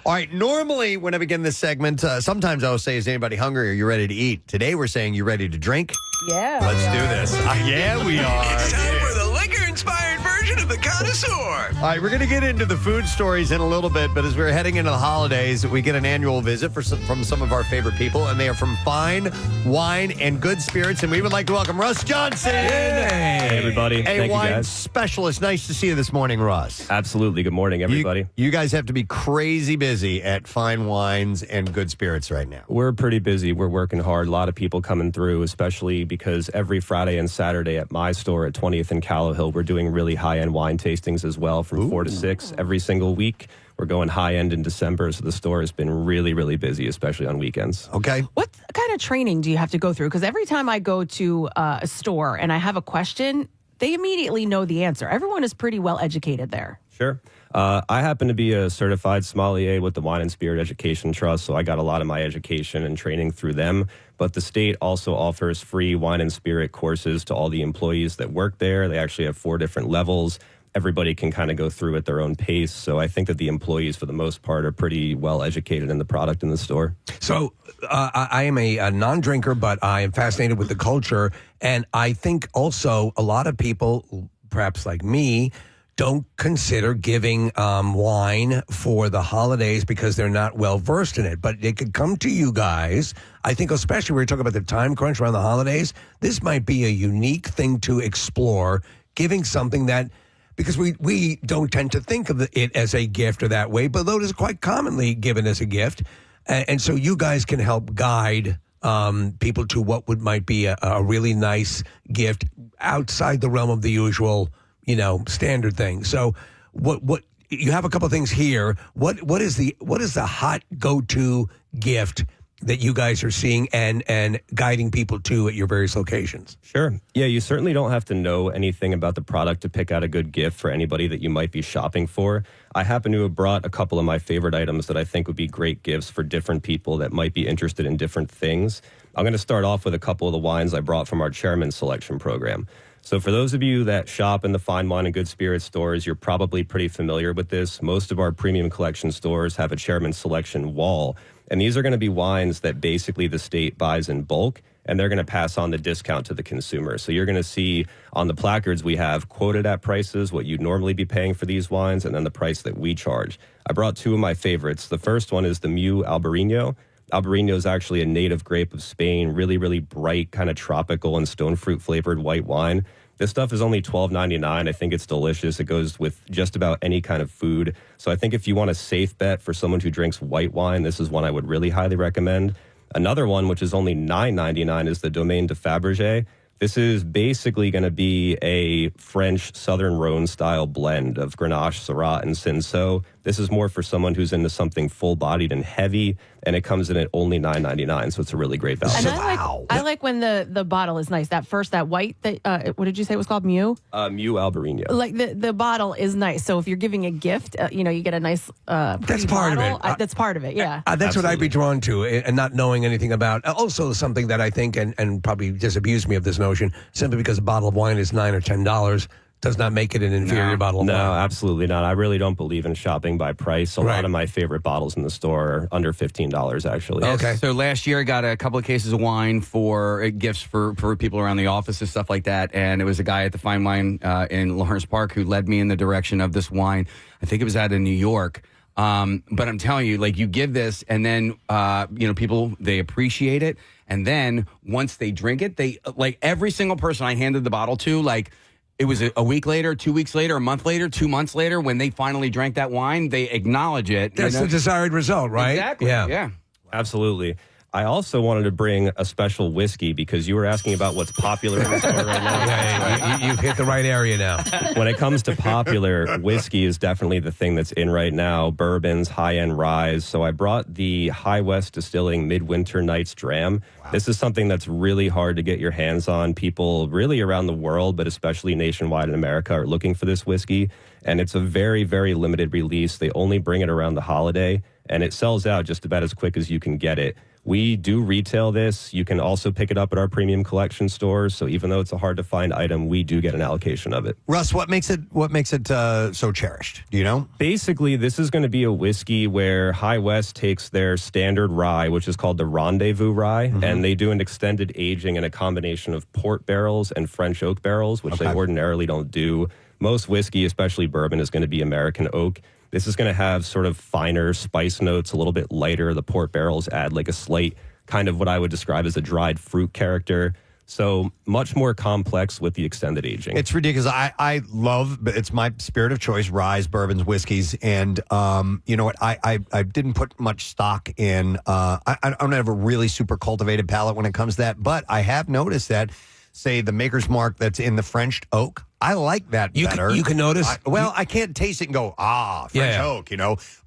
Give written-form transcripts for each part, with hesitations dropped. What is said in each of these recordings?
All right, normally when I begin this segment, sometimes I'll say, is anybody hungry? Are you ready to eat? Today we're saying, you ready to drink? Yeah. Let's do this. Yeah, we are. It's time for the liquor-inspired version of the connoisseur. All right, we're going to get into the food stories in a little bit, but as we're heading into the holidays, we get an annual visit from some of our favorite people, and they are from Fine Wine and Good Spirits, and we would like to welcome Russ Johnson. Hey, everybody. Thank you, wine guys. specialist. Nice to see you this morning, Russ. Absolutely. Good morning, everybody. You guys have to be crazy busy at Fine Wines and Good Spirits right now. We're pretty busy. We're working hard. A lot of people coming through, especially because every Friday and Saturday at my store at 20th and Callow Hill, we're doing really high-end wine tastings as well from 4 to 6 every single week. We're going high-end in December, so the store has been really, really busy, especially on weekends. Okay. What kind of training do you have to go through? Because every time I go to a store and I have a question, they immediately know the answer. Everyone is pretty well educated there. Sure. I happen to be a certified sommelier with the Wine and Spirit Education Trust, so I got a lot of my education and training through them. But the state also offers free wine and spirit courses to all the employees that work there. They actually have 4 different levels. Everybody can kind of go through at their own pace. So I think that the employees, for the most part, are pretty well educated in the product in the store. So I am a non-drinker, but I am fascinated with the culture. And I think also a lot of people, perhaps like me, don't consider giving wine for the holidays because they're not well versed in it. But they could come to you guys. I think especially when we're talking about the time crunch around the holidays, this might be a unique thing to explore, giving something that, because we don't tend to think of it as a gift or that way, but though it is quite commonly given as a gift. And so you guys can help guide people to what might be a really nice gift outside the realm of the usual, standard thing. So what you have a couple of things here. What is the hot go-to gift that you guys are seeing and guiding people to at your various locations? Sure. Yeah, you certainly don't have to know anything about the product to pick out a good gift for anybody that you might be shopping for. I happen to have brought a couple of my favorite items that I think would be great gifts for different people that might be interested in different things. I'm going to start off with a couple of the wines I brought from our Chairman's Selection program. So for those of you that shop in the Fine Wine and Good Spirits stores, you're probably pretty familiar with this. Most of our premium collection stores have a Chairman's Selection wall. And these are going to be wines that basically the state buys in bulk, and they're going to pass on the discount to the consumer. So you're going to see on the placards we have quoted at prices, what you'd normally be paying for these wines, and then the price that we charge. I brought 2 of my favorites. The first one is the Mu Albarino. Albarino is actually a native grape of Spain, really, really bright, kind of tropical and stone fruit flavored white wine. This stuff is only $12.99. I think it's delicious. It goes with just about any kind of food. So I think if you want a safe bet for someone who drinks white wine, this is one I would really highly recommend. Another one, which is only $9.99, is the Domaine de Fabergé. This is basically going to be a French Southern Rhone-style blend of Grenache, Syrah, and Cinsault. This is more for someone who's into something full-bodied and heavy, and it comes in at only $9.99, so it's a really great value. And I like when the bottle is nice. That white, what did you say it was called? Mu Albarino. Like the bottle is nice. So if you're giving a gift, you get a nice that's part bottle. of it. That's part of it, yeah. That's Absolutely. What I'd be drawn to, and not knowing anything about. Also something that I think, and probably disabuse me of this notion, simply because a bottle of wine is $9 or $10, does not make it an inferior bottle of wine. No, absolutely not. I really don't believe in shopping by price. A lot of my favorite bottles in the store are under $15, actually. Okay. So last year I got a couple of cases of wine for gifts for people around the office and stuff like that. And it was a guy at the Fine Wine in Lawrence Park who led me in the direction of this wine. I think it was out of New York. But I'm telling you, like, you give this and then, people, they appreciate it. And then once they drink it, they, like, every single person I handed the bottle to, like, it was a week later, 2 weeks later, a month later, 2 months later, when they finally drank that wine, they acknowledge it. That's the desired result, right? Exactly. Yeah. Absolutely. I also wanted to bring a special whiskey because you were asking about what's popular in the store right now. Yeah, you've hit the right area now. When it comes to popular, whiskey is definitely the thing that's in right now. Bourbons, high-end ryes. So I brought the High West Distilling Midwinter Nights Dram. Wow. This is something that's really hard to get your hands on. People really around the world, but especially nationwide in America, are looking for this whiskey. And it's a very, very limited release. They only bring it around the holiday, and it sells out just about as quick as you can get it. We do retail this. You can also pick it up at our premium collection stores. So even though it's a hard to find item, we do get an allocation of it. Russ, what makes it so cherished? Do you know? Basically, this is going to be a whiskey where High West takes their standard rye, which is called the Rendezvous Rye, and they do an extended aging in a combination of port barrels and French oak barrels, which they ordinarily don't do. Most whiskey, especially bourbon, is going to be American oak. This is going to have sort of finer spice notes, a little bit lighter. The port barrels add like a slight kind of what I would describe as a dried fruit character. So much more complex with the extended aging. It's ridiculous. I love, but it's my spirit of choice, ryes, bourbons, whiskeys. And you know what? I didn't put much stock in, I don't have a really super cultivated palate when it comes to that, but I have noticed that, say, the Maker's Mark that's in the French oak, I like that better. You can notice? I can't taste it and go, French oak,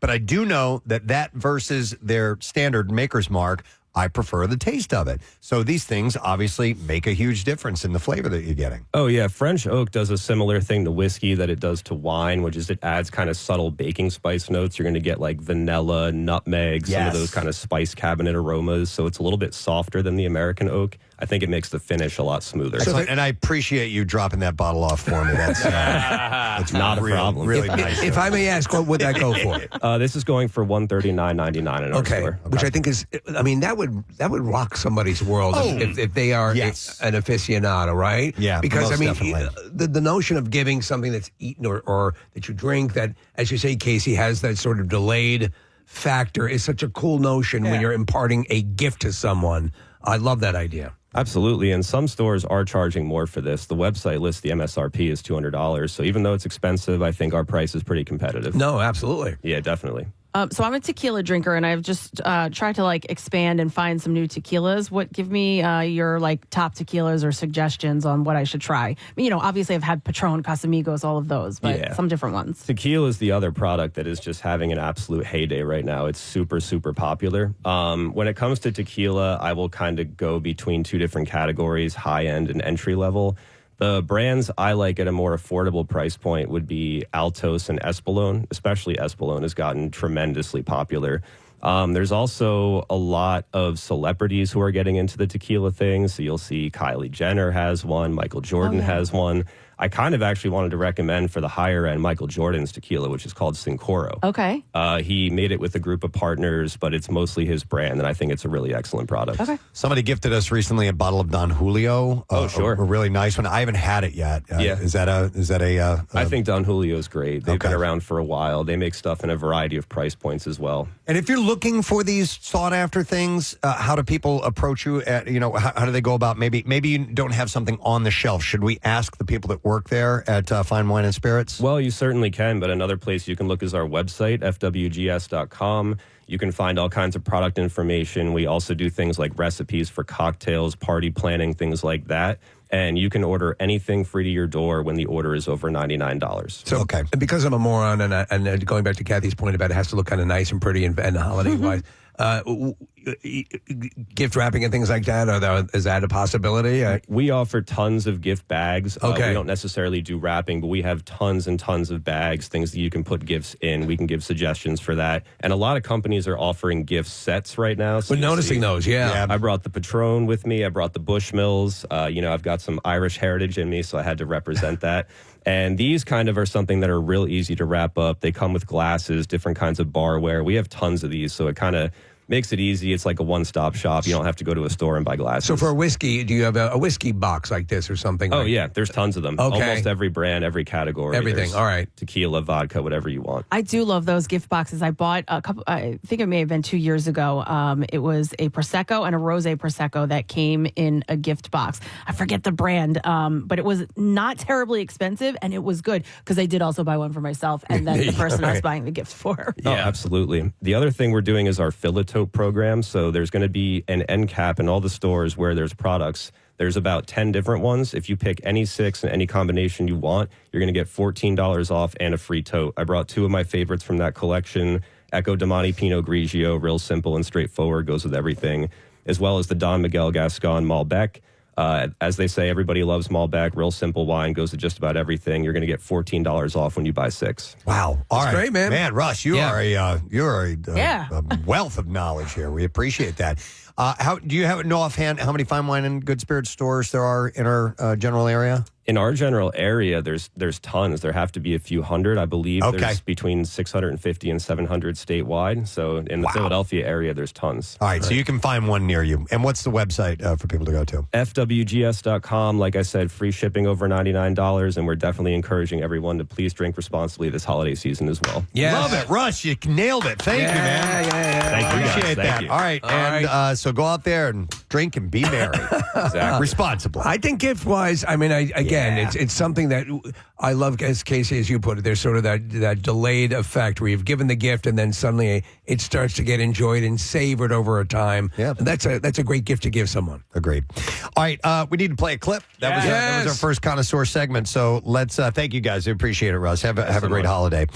But I do know that versus their standard Maker's Mark, I prefer the taste of it. So these things obviously make a huge difference in the flavor that you're getting. Oh, yeah. French oak does a similar thing to whiskey that it does to wine, which is it adds kind of subtle baking spice notes. You're going to get like vanilla, nutmeg, some of those kind of spice cabinet aromas. So it's a little bit softer than the American oak. I think it makes the finish a lot smoother. And I appreciate you dropping that bottle off for me. That's not a problem. Really nice. If I may ask, what would that go for? This is going for $139.99 in our store. Which I think is, I mean, that would rock somebody's world if they are an aficionado, right? Yeah, because most I mean, definitely. the notion of giving something that's eaten or that you drink that, as you say, Casey, has that sort of delayed factor is such a cool notion when you're imparting a gift to someone. I love that idea. Absolutely, and some stores are charging more for this. The website lists the MSRP as $200, so even though it's expensive, I think our price is pretty competitive. No, absolutely. Yeah, definitely. So I'm a tequila drinker, and I've just tried to expand and find some new tequilas. Give me your top tequilas or suggestions on what I should try. I mean, obviously I've had Patron, Casamigos, all of those, but some different ones. Tequila is the other product that is just having an absolute heyday right now. It's super, super popular. When it comes to tequila, I will kind of go between two different categories, high end and entry level. The brands I like at a more affordable price point would be Altos and Espolón. Especially Espolón has gotten tremendously popular. There's also a lot of celebrities who are getting into the tequila thing. So you'll see Kylie Jenner has one, Michael Jordan has one. I kind of actually wanted to recommend for the higher end Michael Jordan's tequila, which is called Sincoro. Okay. He made it with a group of partners, but it's mostly his brand, and I think it's a really excellent product. Okay. Somebody gifted us recently a bottle of Don Julio. Sure. A really nice one. I haven't had it yet. Is that a I think Don Julio is great. They've been around for a while. They make stuff in a variety of price points as well. And if you're looking for these sought after things, how do people approach you? How do they go about? Maybe you don't have something on the shelf. Should we ask the people that work there at Fine Wine and Spirits? Well, you certainly can, but another place you can look is our website, fwgs.com. You can find all kinds of product information. We also do things like recipes for cocktails, party planning, things like that. And you can order anything free to your door when the order is over $99. So, and because I'm a moron, and going back to Kathy's point about it has to look kind of nice and pretty and holiday-wise, gift wrapping and things like that, is that a possibility? We offer tons of gift bags. We don't necessarily do wrapping, but we have tons and tons of bags, things that you can put gifts in. We can give suggestions for that. And a lot of companies are offering gift sets right now. So we're noticing those, I brought the Patron with me. I brought the Bushmills. I've got some Irish heritage in me, so I had to represent that. And these kind of are something that are real easy to wrap up. They come with glasses, different kinds of barware. We have tons of these, so it kind of makes it easy. It's like a one-stop shop. You don't have to go to a store and buy glasses. So for a whiskey, do you have a whiskey box like this or something? Oh, yeah. There's tons of them. Almost every brand, every category. Everything. There's all right. Tequila, vodka, whatever you want. I do love those gift boxes. I bought a couple, I think it may have been 2 years ago. It was a Prosecco and a Rosé Prosecco that came in a gift box. I forget the brand, but it was not terribly expensive, and it was good because I did also buy one for myself and then the person I was buying the gift for. Yeah, absolutely. The other thing we're doing is our Fill-A-Tote program. So there's going to be an end cap in all the stores where there's products. There's about 10 different ones. If you pick any 6 and any combination you want, you're going to get $14 off and a free tote. I brought 2 of my favorites from that collection. Echo Domani Pinot Grigio, real simple and straightforward, goes with everything, as well as the Don Miguel Gascon Malbec. As they say, everybody loves Malbec. Real simple wine, goes to just about everything. You're going to get $14 off when you buy 6. Wow. All right. great, man. Man, Russ, you are a wealth of knowledge here. We appreciate that. How do you know offhand how many fine wine and good spirit stores there are in our general area? In our general area, there's tons. There have to be a few hundred, I believe. Okay. There's between 650 and 700 statewide. So in the Philadelphia area, there's tons. All right, so you can find one near you. And what's the website for people to go to? FWGS.com. Like I said, free shipping over $99. And we're definitely encouraging everyone to please drink responsibly this holiday season as well. Yes. Love it. Russ, you nailed it. Thank you, man. Thank you, guys. Appreciate Thank that. you. All right. And so go out there and drink and be merry. Exactly. Responsibly. I think gift-wise, I mean, it's something that I love, as Casey, as you put it, there's sort of that delayed effect where you've given the gift and then suddenly it starts to get enjoyed and savored over a time. Yeah. And that's a great gift to give someone. Agreed. All right, we need to play a clip. That was our first connoisseur segment. So let's thank you guys. I appreciate it, Russ. Have a great holiday.